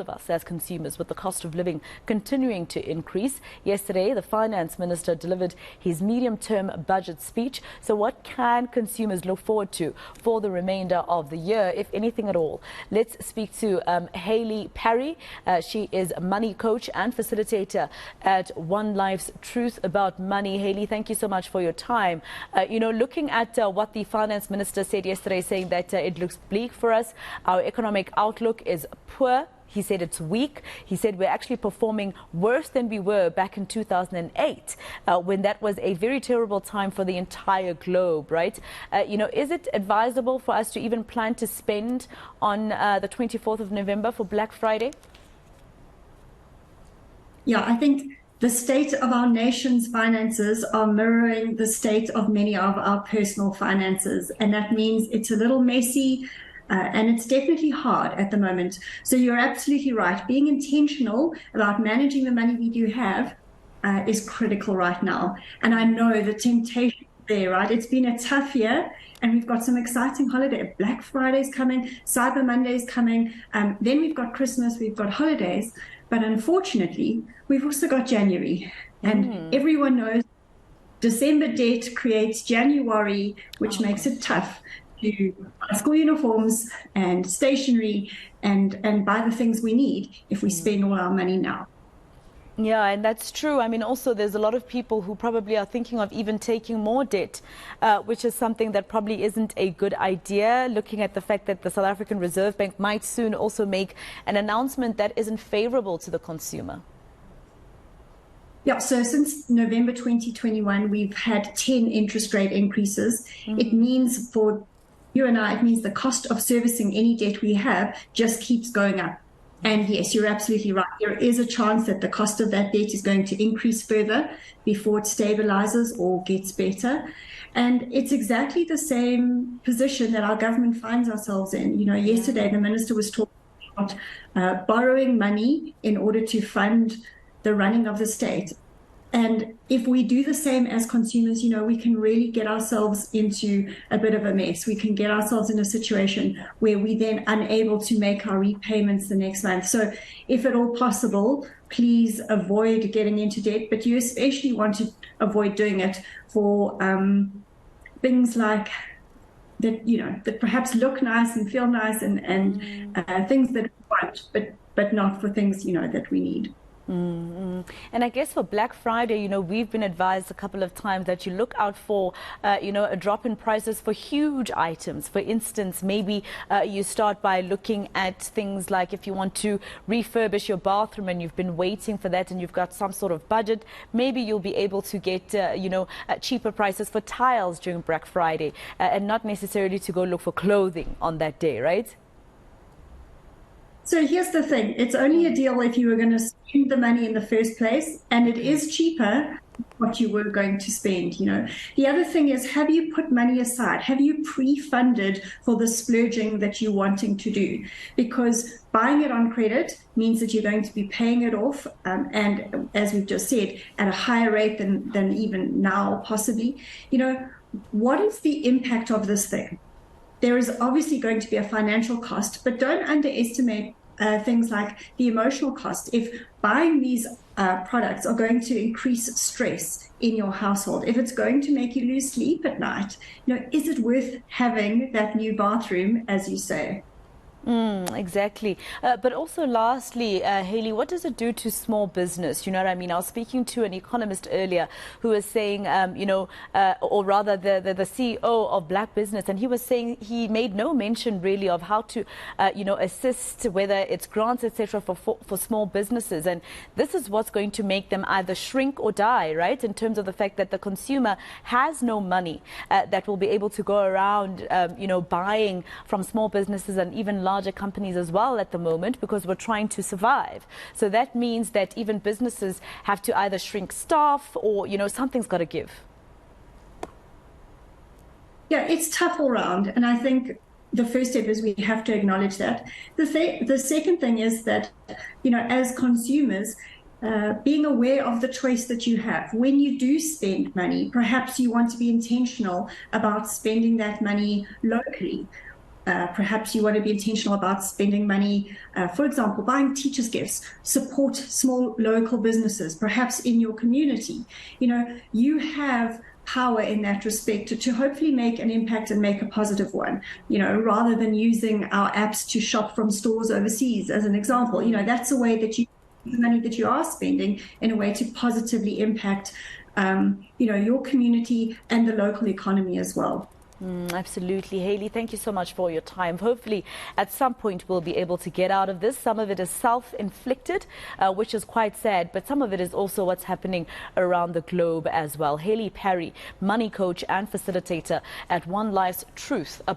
of us as consumers with the cost of living continuing to increase. Yesterday, the finance minister delivered his medium-term budget speech. So what can consumers look forward to for the remainder of the year, if anything at all? Let's speak to Hayley Parry. She is a money coach and facilitator at One Life's Truth About Money. Hayley, thank you so much for your time. Looking at what the finance minister said yesterday, saying that it looks bleak for us, our economic outlook is poor. He said it's weak. He said we're actually performing worse than we were back in 2008, when that was a very terrible time for the entire globe, right? Is it advisable for us to even plan to spend on the 24th of November for Black Friday? Yeah, I think the state of our nation's finances are mirroring the state of many of our personal finances. And that means it's a little messy. And it's definitely hard at the moment. So you're absolutely right. Being intentional about managing the money we do have is critical right now. And I know the temptation there, right? It's been a tough year, and we've got some exciting holidays. Black Friday's coming, Cyber Monday's coming. Then we've got Christmas, we've got holidays. But unfortunately, we've also got January. And everyone knows December debt creates January, which makes it tough to buy school uniforms and stationery and buy the things we need if we spend all our money now. Yeah, and that's true. I mean, also, there's a lot of people who probably are thinking of even taking more debt, which is something that probably isn't a good idea, looking at the fact that the South African Reserve Bank might soon also make an announcement that isn't favorable to the consumer. Yeah, so since November 2021, we've had 10 interest rate increases. It means for you and I, it means the cost of servicing any debt we have just keeps going up. And yes, you're absolutely right. There is a chance that the cost of that debt is going to increase further before it stabilizes or gets better. And it's exactly the same position that our government finds ourselves in. Yesterday the minister was talking about borrowing money in order to fund the running of the state. And if we do the same as consumers, we can really get ourselves into a bit of a mess. We can get ourselves in a situation where we then unable to make our repayments the next month. So if at all possible, please avoid getting into debt, but you especially want to avoid doing it for things like that, that perhaps look nice and feel nice and things that we want, but not for things, that we need. And I guess for Black Friday, we've been advised a couple of times that you look out for, a drop in prices for huge items. For instance, maybe you start by looking at things like if you want to refurbish your bathroom and you've been waiting for that and you've got some sort of budget, maybe you'll be able to get, cheaper prices for tiles during Black Friday and not necessarily to go look for clothing on that day, right? So here's the thing. It's only a deal if you were going to spend the money in the first place, and it is cheaper what you were going to spend. The other thing is, have you put money aside? Have you pre-funded for the splurging that you're wanting to do? Because buying it on credit means that you're going to be paying it off, and as we've just said, at a higher rate than even now, possibly. What is the impact of this thing? There is obviously going to be a financial cost, but don't underestimate things like the emotional cost. If buying these products are going to increase stress in your household, if it's going to make you lose sleep at night, is it worth having that new bathroom, as you say? Exactly. But also lastly, Hayley, what does it do to small business? You know what I mean? I was speaking to an economist earlier who was saying, or rather the CEO of Black Business, and he was saying he made no mention really of how to, assist, whether it's grants, etc., for small businesses. And this is what's going to make them either shrink or die, right? In terms of the fact that the consumer has no money that will be able to go around, buying from small businesses and even larger companies as well at the moment, because we're trying to survive. So that means that even businesses have to either shrink staff or, something's got to give. Yeah, it's tough all around. And I think the first step is we have to acknowledge that. The second thing is that, as consumers, being aware of the choice that you have. When you do spend money, perhaps you want to be intentional about spending that money locally. Perhaps you want to be intentional about spending money, for example, buying teachers' gifts, support small local businesses, perhaps in your community. You have power in that respect to hopefully make an impact and make a positive one, rather than using our apps to shop from stores overseas, as an example. That's a way that the money that you are spending in a way to positively impact, your community and the local economy as well. Absolutely. Hayley, thank you so much for your time. Hopefully, at some point, we'll be able to get out of this. Some of it is self-inflicted, which is quite sad, but some of it is also what's happening around the globe as well. Hayley Parry, money coach and facilitator at One Life's Truth.